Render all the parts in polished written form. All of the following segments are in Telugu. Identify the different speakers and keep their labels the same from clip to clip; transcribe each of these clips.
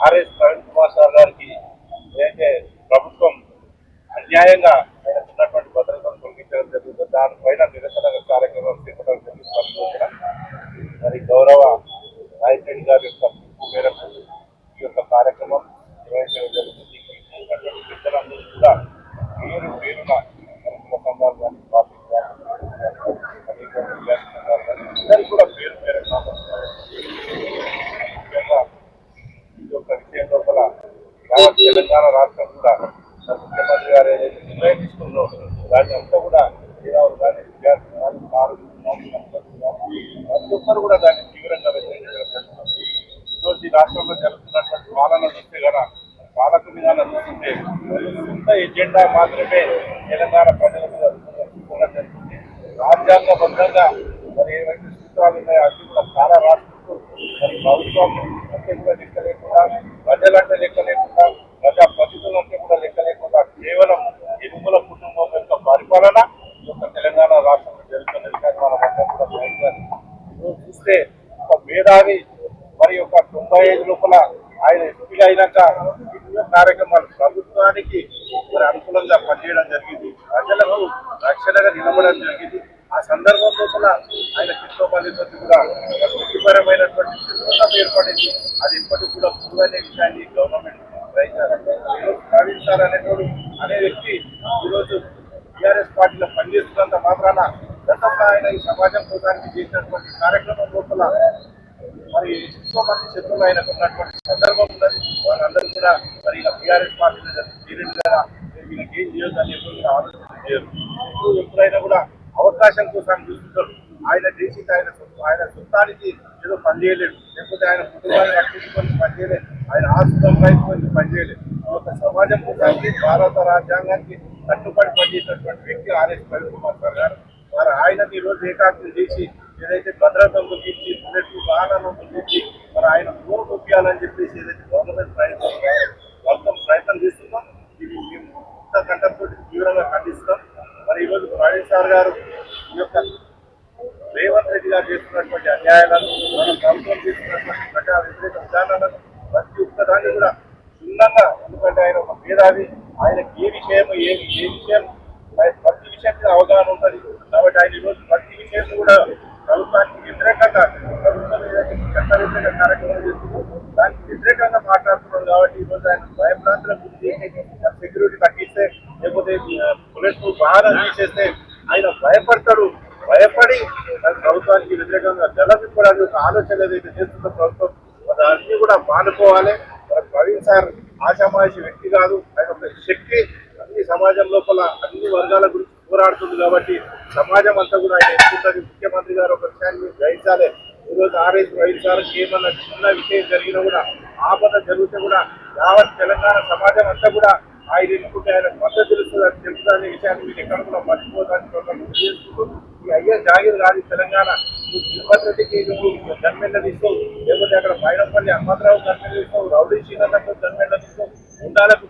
Speaker 1: ఆర్ఎస్ ప్రవీణ్ కుమార్ సార్ గారికి ఏదైతే ప్రభుత్వం అన్యాయంగా ఉన్నటువంటి భద్రతను తొలగించడం జరుగుతుంది, దానిపైన నిరసన కార్యక్రమం చేపట్టడం జరుగుతుంది. మరి గౌరవ నాయకుడి గారి యొక్క పిలుపు మేరకు ఈ యొక్క కార్యక్రమం నిర్వహించడం జరుగుతుంది. పెద్దలందరూ కూడా పేరు పేరున సంఘాలు కానీ పార్టీ అందరూ కూడా పేరు పేరున ఈ యొక్క విషయం లోపల తెలంగాణ రాష్ట్రం కూడా ముఖ్యమంత్రి గారు ఏదైతే నిర్ణయం తీసుకుందో దాన్ని అంతా కూడా మేధావులు కానీ విద్యార్థులు కానీ ప్రతి ఒక్కరు కూడా దాన్ని తీవ్రంగా వ్యతిరేకించడం. ఈరోజు ఈ రాష్ట్రంలో జరుగుతున్నటువంటి పాలన చూస్తే కదా పాలకుని కానీ చూస్తుంటే సొంత ఎజెండా మాత్రమే తెలంగాణ ప్రజల మీద జరుగుతుంది. రాజ్యాంగబద్ధంగా మరి ఏవైతే సూత్రాలు ఉన్నాయో అవి కూడా చాలా రాష్ట్రాలు మరి ప్రభుత్వం అంటే కూడా లెక్క లేకుండా, ప్రజలంటే లెక్క లేకుండా, ప్రజా ప్రతినిధులంటే కూడా లెక్క లేకుండా కేవలం ఎనుమల కుటుంబం యొక్క పరిపాలన ఈ యొక్క తెలంగాణ రాష్ట్రంలో జరుగుతున్నది. కానీ మనం కూడా చూస్తే ఒక మేధావి మరి ఒక 95 లోపల ఆయన ఎంపీగా అయినాక కార్యక్రమాలు ప్రభుత్వానికి మరి అనుకూలంగా పనిచేయడం జరిగింది, ప్రజలకు రక్షణగా నిలబడడం జరిగింది. ఆ సందర్భం లోపల ఆయన కిష్టోపాధితో కూడా వృత్తిపరమైనటువంటి సిద్ధం ఏర్పడింది. అది ఇప్పటికి కూడా పూర్వనే విషయాన్ని గవర్నమెంట్ ప్రవీణ్ సార్ అనేటోడు అనే వ్యక్తి ఈరోజు టీఆర్ఎస్ పార్టీలో పనిచేస్తున్నంత మాత్రాన గతంలో ఆయన ఈ సమాజం కోసానికి చేసినటువంటి కార్యక్రమం లోపల మరి ఎంతో మంది శత్రువులు ఆయనకు ఉన్నటువంటి సందర్భం ఉన్నది. వాళ్ళందరూ కూడా మరి ఇలా టీఆర్ఎస్ పార్టీలో తీరింది కదా వీళ్ళకి ఏం చేయొద్దు అని చెప్పి ఆలోచన చేయరు. ఎప్పుడైనా కూడా అవకాశం కోసం చూస్తుంటారు. ఆయన చేసి ఆయన సొంతానికి ఏదో పనిచేయలేడు, లేకపోతే ఆయన కుటుంబాన్ని రక్షించుకొని పనిచేయలేదు, ఆయన ఆస్తుతం రైతుకొని పనిచేయలేదు. ఒక సమాజం కోసానికి భారత రాజ్యాంగానికి కట్టుబడి పనిచేసినటువంటి వ్యక్తి ఆర్ఎస్ ప్రవీణ్ కుమార్ సార్ గారు. మరి ఆయనని ఈరోజు ఏకాగ్రం చేసి ఏదైతే భద్రతను గురించి వాహనాలను గురించి మరి ఆయన ఫోన్ కొట్టాలని చెప్పేసి ఏదైతే గవర్నమెంట్ ప్రయత్నం చేస్తున్నాం, ఇది మేము కంటంతో తీవ్రంగా ఖండిస్తున్నాం. మరి ఈరోజు ప్రవీణ్ సార్ గారు ఈ యొక్క రేవంత్ రెడ్డి గారు చేస్తున్నటువంటి అన్యాయాలను, మన ప్రభుత్వం చేస్తున్నటువంటి ప్రజా వ్యతిరేక విధానాలను ప్రతి ఒక్కదాన్ని కూడా క్షుణ్ణంగా, ఎందుకంటే ఆయన ఒక మేధావి, ఆయనకి ఏ విషయం ప్రతి విషయం మీద అవగాహన ఉంటుంది. కాబట్టి ఆయన ఈరోజు ప్రతి విషయం కూడా ప్రభుత్వానికి వ్యతిరేకంగా, ప్రభుత్వం ఏదైతే చట్ట వ్యతిరేక కార్యక్రమాలు చేస్తుందో దానికి వ్యతిరేకంగా మాట్లాడుతున్నాడు. కాబట్టి ఈరోజు ఆయన భయభ్రాంతులకు సెక్యూరిటీ తగ్గిస్తే, లేకపోతే పోలీసు వాహనం తీసేస్తే ఆయన భయపడతాడు. భయపడి ప్రభుత్వానికి వ్యతిరేకంగా జలవిప్పడానికి ఒక ఆలోచన ఏదైతే చేస్తుందో ప్రభుత్వం అన్ని కూడా మానుకోవాలి. ప్రవీణ్ సార్ ఆశామాషి వ్యక్తి కాదు, ఆయన ఒక శక్తి. అన్ని సమాజం లోపల అన్ని వర్గాల గురించి పోరాడుతుంది. కాబట్టి సమాజం అంతా కూడా ఆయన ఎత్తుకుంటుంది. ముఖ్యమంత్రి గారు ఒక విషయాన్ని గ్రహించాలి. ఈరోజు ఆర్ఎస్ ప్రవీణ్ సార్ ఏమన్నా చిన్న విషయం జరిగినా కూడా, ఆపద జరిగితే కూడా యావత్ తెలంగాణ సమాజం అంతా కూడా ఆయన ఎన్నుకుంటే ఆయన మద్దతు తెలుస్తుంది అని చెప్తున్న విషయాన్ని మీరు ఎక్కడ కూడా మర్చిపోతానికి చేసుకుంటూ ఈ అయ్యే జాగిర్ కాదు తెలంగాణ. నువ్వు తిరుపతి రెడ్డికి నువ్వు గన్మెన్ల తీస్తావు, లేకపోతే అక్కడ మైనపల్లి హనుమంతరావు గన్మెన్లు తీస్తావు, రౌడీ శ్రీనందకు గన్మెన్ల తీస్తావు, ఉండాలకు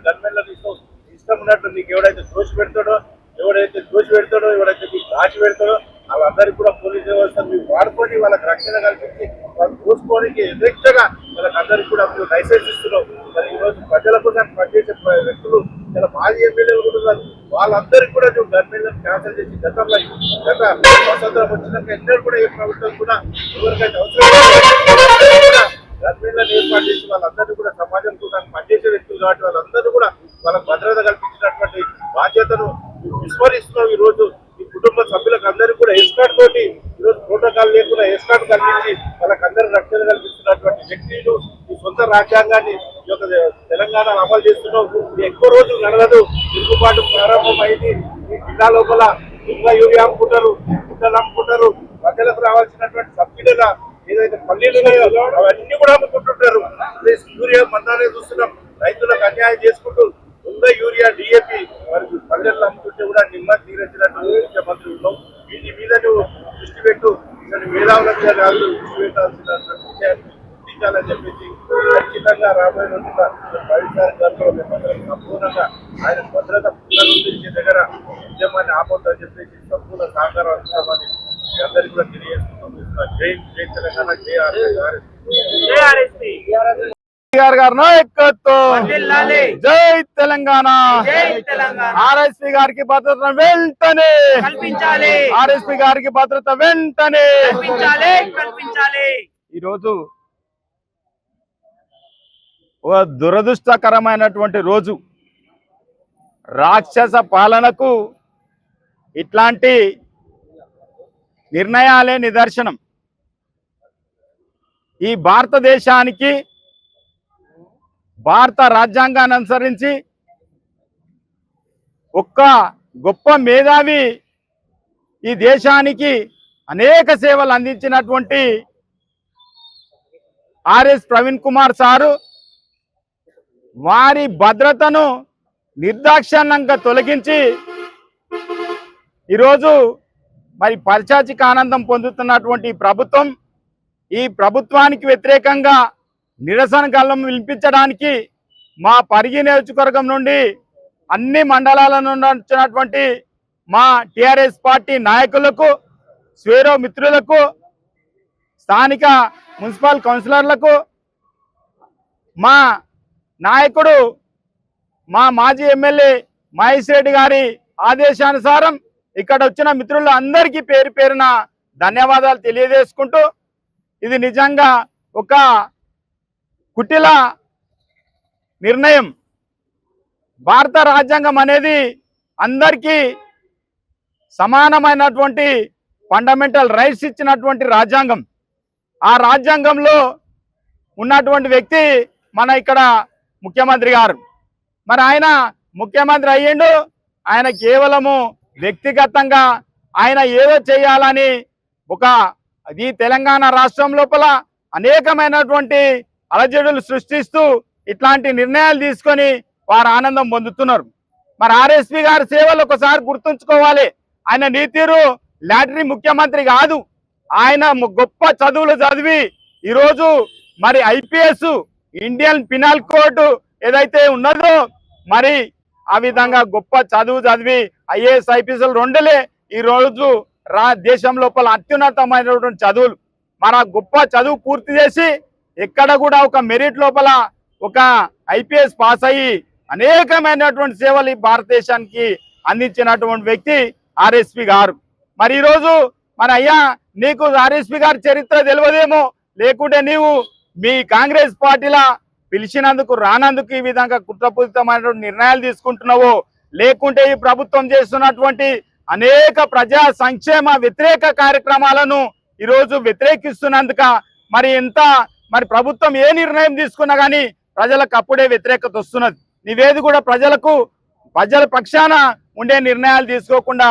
Speaker 1: గన్మెన్ల తీస్తావు. ఇష్టం ఉన్నట్టు నీకు ఎవడైతే దోషి పెడతాడో, ఎవడైతే నీకు దాచి పెడతాడో వాళ్ళందరికీ కూడా పోలీసు వ్యవస్థ మీరు వాడుకొని వాళ్ళకి రక్షణ కల్పించి వాళ్ళు దోసుకోవడానికి ఎదురెక్టగా వాళ్ళకి అందరికీ కూడా మీరు లైసెన్స్ ఇస్తున్నావు. మరి ఈరోజు ప్రజల కోసం పనిచేసే వ్యక్తులు చాలా మాజీ ఎమ్మెల్యేలు కూడా ఉన్నారు. వాళ్ళందరికీ కూడా నువ్వు గవర్నమెంట్ క్యాన్సల్ చేసి గత స్వతంత్రం వచ్చినాక ఎన్నడూ కూడా ఏ ప్రభుత్వం కూడా ఎవరికైతే అవసరం గవర్నమెంట్లను ఏర్పాటు చేసి వాళ్ళందరినీ కూడా సమాజం కోసం పనిచేసే వ్యక్తులు కాబట్టి వాళ్ళందరూ కూడా వాళ్ళకు భద్రత కల్పించినటువంటి బాధ్యతను విస్మరిస్తున్నావు. ఈరోజు ఈ కుటుంబ సభ్యులకు అందరికీ కూడా ఎస్కార్ట్ తోటి ఈరోజు ప్రోటోకాల్ లేకుండా ఎస్కార్ట్ కల్పించి వాళ్ళకి అందరూ రక్షణ కల్పిస్తున్నటువంటి వ్యక్తులు ఈ సొంత రాజ్యాంగాన్ని ఈ యొక్క తెలంగాణ అమలు చేస్తున్నావు. ఎక్కువ రోజులు నడవదు, తిరుగుబాటు ప్రారంభమైంది. ఈ జిల్లా లోపల ఇంకా యూరియా అమ్ముకుంటారు, గుడ్డలు అమ్ముకుంటారు, ప్రజలకు రావాల్సినటువంటి సబ్సిడీల ఏదైతే పల్లీలు ఉన్నాయో అవన్నీ కూడా అమ్ముకుంటుంటారు. యూరియా మందానే చూస్తున్నాం, రైతులకు అన్యాయం చేసుకుంటూ ముందు యూరియా డిఏపి మరి పల్లెల్లో అమ్ముతుంటే కూడా నిమ్మది తీరెచ్చినట్టు ముఖ్యమంత్రి ఉన్నావు. వీటి మీద నువ్వు దృష్టి పెట్టు, మేధావుల మీద కాదు దృష్టి పెట్టాల్సినటువంటి విషయాన్ని గుర్తించాలని చెప్పేసి ఖచ్చితంగా రాబోయే రోజుల్లో ప్రవీణ్ సార్ గారితో సంపూర్ణంగా ఆయన భద్రత పునరుద్ధరించే దగ్గర ఉద్యమాన్ని ఆపొద్దని చెప్పేసి సంపూర్ణ సహకారం అందిస్తామని అందరికీ కూడా తెలియజేస్తున్నాం. జై తెలంగాణ, జై ఆర్ఎస్.
Speaker 2: గారి నాయకత్వం
Speaker 3: వర్ధిల్లాలి.
Speaker 2: జై తెలంగాణ.
Speaker 3: జై తెలంగాణ.
Speaker 2: ఆర్ఎస్పీ గారికి భద్రత వెంటనే
Speaker 3: కల్పించాలి.
Speaker 2: ఆర్ఎస్పీ గారికి భద్రత వెంటనే
Speaker 3: కల్పించాలి. కల్పించాలి.
Speaker 2: ఈరోజు ఒక దురదృష్టకరమైనటువంటి రోజు. రాక్షస పాలనకు ఇట్లాంటి నిర్ణయాలే నిదర్శనం. ఈ భారతదేశానికి భారత రాజ్యాంగాన్ని అనుసరించి ఒక్క గొప్ప మేధావి ఈ దేశానికి అనేక సేవలు అందించినటువంటి ఆర్ఎస్ ప్రవీణ్ కుమార్ సారు వారి భద్రతను నిర్దాక్షిణ్యంగా తొలగించి ఈరోజు మరి పైశాచిక ఆనందం పొందుతున్నటువంటి ప్రభుత్వం, ఈ ప్రభుత్వానికి వ్యతిరేకంగా నిరసన గళం వినిపించడానికి మా పరిగి నియోజకవర్గం నుండి అన్ని మండలాల నుండి వచ్చినటువంటి మా టిఆర్ఎస్ పార్టీ నాయకులకు, స్వేరో మిత్రులకు, స్థానిక మున్సిపల్ కౌన్సిలర్లకు, మా నాయకుడు మా మాజీ ఎమ్మెల్యే మహేష్ రెడ్డి గారి ఆదేశానుసారం ఇక్కడ వచ్చిన మిత్రులు అందరికీ పేరు పేరున ధన్యవాదాలు తెలియజేసుకుంటూ, ఇది నిజంగా ఒక కుటిల నిర్ణయం. భారత రాజ్యాంగం అనేది అందరికీ సమానమైనటువంటి ఫండమెంటల్ రైట్స్ ఇచ్చినటువంటి రాజ్యాంగం. ఆ రాజ్యాంగంలో ఉన్నటువంటి వ్యక్తి మన ఇక్కడ ముఖ్యమంత్రి గారు. మరి ఆయన ముఖ్యమంత్రి అయ్యిండు, ఆయన కేవలము వ్యక్తిగతంగా ఆయన ఏదో చేయాలని ఒక ఈ తెలంగాణ రాష్ట్రం లోపల అనేకమైనటువంటి అలజడులు సృష్టిస్తూ ఇట్లాంటి నిర్ణయాలు తీసుకొని వారు ఆనందం పొందుతున్నారు. మరి ఆర్ఎస్పీ గారి సేవలు ఒకసారి గుర్తుంచుకోవాలి. ఆయన నీతిరు లాటరీ ముఖ్యమంత్రి కాదు. ఆయన గొప్ప చదువులు చదివి ఈరోజు మరి ఐపీఎస్ ఇండియన్ పినల్ కోడ్ ఏదైతే ఉన్నదో మరి ఆ విధంగా గొప్ప చదువు చదివి ఐఏఎస్ ఐపీఎస్లు రెండులే ఈ రోజు దేశం లోపల అత్యున్నతమైనటువంటి చదువులు. మన గొప్ప చదువు పూర్తి చేసి ఎక్కడ కూడా ఒక మెరిట్ లోపల ఒక ఐపీఎస్ పాస్ అయ్యి అనేకమైనటువంటి సేవలు ఈ భారతదేశానికి అందించినటువంటి వ్యక్తి ఆర్ఎస్పీ గారు. మరి ఈరోజు మరి అయ్యా నీకు ఆర్ఎస్పీ గారి చరిత్ర తెలియదేమో, లేకుంటే నీవు మీ కాంగ్రెస్ పార్టీలా పిలిచినందుకు రానందుకు ఈ విధంగా కుట్రపూరితమైనటువంటి నిర్ణయాలు తీసుకుంటున్నావో, లేకుంటే ఈ ప్రభుత్వం చేస్తున్నటువంటి అనేక ప్రజా సంక్షేమ వ్యతిరేక కార్యక్రమాలను ఈరోజు వ్యతిరేకిస్తున్నందుక మరి ఎంత మరి ప్రభుత్వం ఏ నిర్ణయం తీసుకున్నా కానీ ప్రజలకు అప్పుడే వ్యతిరేకత వస్తున్నది. నీవేది కూడా ప్రజల పక్షాన ఉండే నిర్ణయాలు తీసుకోకుండా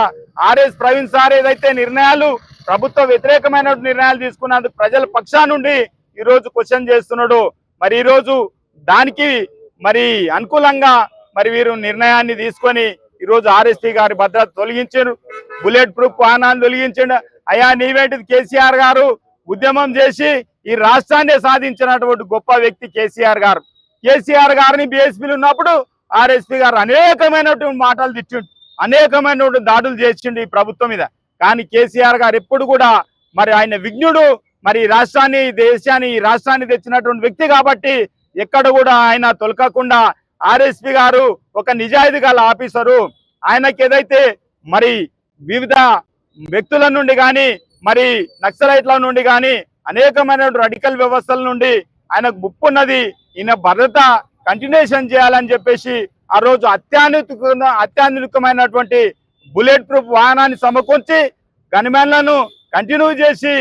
Speaker 2: ఆర్ఎస్ ప్రవీణ్ సార్ ఏదైతే నిర్ణయాలు ప్రభుత్వ వ్యతిరేకమైన నిర్ణయాలు తీసుకున్నందుకు ప్రజల పక్షాన నుండి ఈరోజు క్వశ్చన్ చేస్తున్నాడు. మరి ఈరోజు దానికి మరి అనుకూలంగా మరి వీరు నిర్ణయాన్ని తీసుకొని ఈరోజు ఆర్ఎస్పీ గారి భద్రత తొలగించారు, బుల్లెట్ ప్రూఫ్ వాహనాన్ని తొలగించాడు. అయ్యా నీవేంటిది, కేసీఆర్ గారు ఉద్యమం చేసి ఈ రాష్ట్రాన్ని సాధించినటువంటి గొప్ప వ్యక్తి కేసీఆర్ గారు. కేసీఆర్ గారిని బీఎస్పీలు ఉన్నప్పుడు ఆర్ఎస్పీ గారు అనేకమైనటువంటి మాటలు తెచ్చిండు, అనేకమైనటువంటి దాడులు చేసిండు ఈ ప్రభుత్వం మీద. కానీ కేసీఆర్ గారు ఎప్పుడు కూడా మరి ఆయన విజ్ఞుడు, మరి రాష్ట్రాన్ని దేశాన్ని ఈ రాష్ట్రాన్ని తెచ్చినటువంటి వ్యక్తి కాబట్టి ఎక్కడ కూడా ఆయన తొలకకుండా ఆర్ఎస్పీ గారు ఒక నిజాయితీ గల ఆఫీసరు. ఆయనకి ఏదైతే మరి వివిధ వ్యక్తుల నుండి కానీ మరి నక్సలైట్ల నుండి కానీ అనేకమైన రాడికల్ వ్యవస్థల నుండి ఆయనకు ముప్పున్నది, ఈయన భద్రత కంటిన్యూషన్ చేయాలని చెప్పేసి ఆ రోజు అత్యాధునికమైనటువంటి బుల్లెట్ ప్రూఫ్ వాహనాన్ని సమకూర్చి గన్మెన్లను కంటిన్యూ చేసి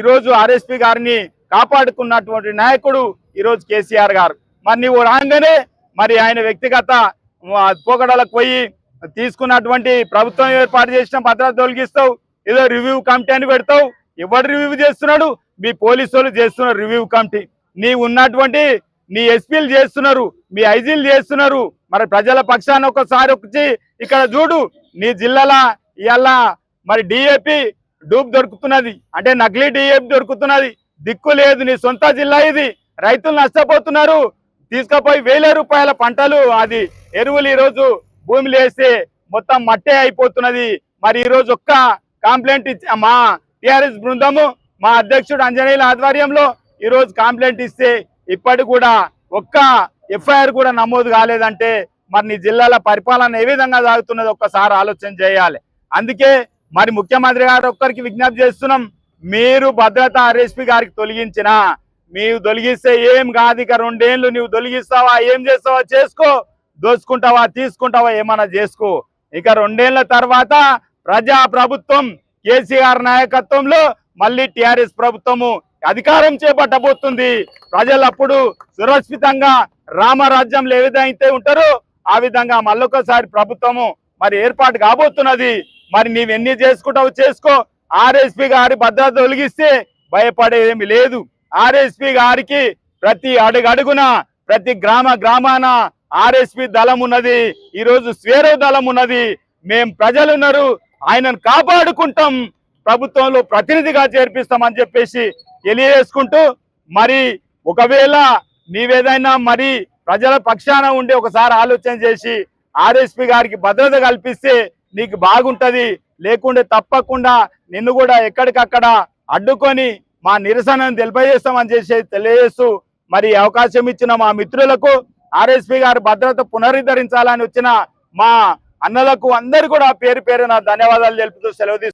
Speaker 2: ఈరోజు ఆర్ఎస్పీ గారిని కాపాడుకున్నటువంటి నాయకుడు ఈరోజు కేసీఆర్ గారు. మరి నీవు రాగానే మరి ఆయన వ్యక్తిగత పోకడలకు పోయి తీసుకున్నటువంటి ప్రభుత్వం ఏర్పాటు చేసిన భద్రత తొలగిస్తావు, ఏదో రివ్యూ కమిటీ అని పెడతావు. ఎవరు రివ్యూ చేస్తున్నాడు? మీ పోలీసు వాళ్ళు చేస్తున్నారు రివ్యూ కమిటీ. నీ ఉన్నటువంటి నీ ఎస్పీలు చేస్తున్నారు, మీ ఐజీలు చేస్తున్నారు. మరి ప్రజల పక్షాన ఒకసారి వచ్చి ఇక్కడ చూడు, నీ జిల్లాలో ఇవాళ మరి డిఏపి డూప్ దొరుకుతున్నది, అంటే నకిలీ డిఏపి దొరుకుతున్నది. దిక్కు లేదు, నీ సొంత జిల్లా ఇది. రైతులు నష్టపోతున్నారు. తీసుకుపోయి వేల రూపాయల పంటలు అది ఎరువులు ఈరోజు భూమిలో వేస్తే మొత్తం మట్టే అయిపోతున్నది. మరి ఈరోజు ఒక్క కంప్లైంట్ ఇచ్చి మా టిఆర్ఎస్ బృందము మా అధ్యక్షుడు అంజనేయుల ఆధ్వర్యంలో ఈరోజు కంప్లైంట్ ఇస్తే ఇప్పటికి కూడా ఒక్క ఎఫ్ఐఆర్ కూడా నమోదు కాలేదంటే మరి నీ జిల్లాల పరిపాలన ఏ విధంగా సాగుతున్నది ఒక్కసారి ఆలోచన చేయాలి. అందుకే మరి ముఖ్యమంత్రి గారు ఒక్కరికి విజ్ఞప్తి చేస్తున్నాం, మీరు భద్రతా ఆర్ఎస్పీ గారికి తొలగించిన మీరు తొలగిస్తే ఏం కాదు, ఇక 2 ఏళ్ళు నువ్వు తొలగిస్తావా, ఏం చేస్తావా చేసుకో, దోచుకుంటావా తీసుకుంటావా ఏమన్నా చేసుకో. ఇక 2 ఏళ్ల తర్వాత ప్రజా ప్రభుత్వం కేసీఆర్ నాయకత్వంలో మళ్ళీ టిఆర్ఎస్ ప్రభుత్వము అధికారం చేపట్టబోతుంది. ప్రజలు అప్పుడు సురక్షితంగా రామరాజ్యంలో ఏ విధంగా అయితే ఉంటారో ఆ విధంగా మళ్ళొకసారి ప్రభుత్వము మరి ఏర్పాటు కాబోతున్నది. మరి నీవెన్ని చేసుకుంటావు చేసుకో. ఆర్ఎస్పీ గారి భద్రత తొలగిస్తే భయపడేదేమి లేదు. ఆర్ఎస్పీ గారికి ప్రతి అడుగడుగున ప్రతి గ్రామాన ఆర్ఎస్పీ దళం ఉన్నది, ఈరోజు స్వేరో దళం ఉన్నది. మేం ప్రజలున్నారు, ఆయనను కాపాడుకుంటాం, ప్రభుత్వంలో ప్రతినిధిగా చేర్పిస్తామని చెప్పేసి తెలియజేసుకుంటూ, మరి ఒకవేళ నీవేదైనా మరి ప్రజల పక్షాన ఉండి ఒకసారి ఆలోచన చేసి ఆర్ఎస్పీ గారికి భద్రత కల్పిస్తే నీకు బాగుంటది. లేకుంటే తప్పకుండా నిన్ను కూడా ఎక్కడికక్కడ అడ్డుకొని మా నిరసనను తెలియజేస్తామని చేసి తెలియజేస్తూ, మరి అవకాశం ఇచ్చిన మా మిత్రులకు ఆర్ఎస్పీ గారి భద్రత పునరుద్ధరించాలని వచ్చిన మా అన్నలకు అందరు కూడా పేరు పేరున ధన్యవాదాలు తెలుపుతూ సెలవు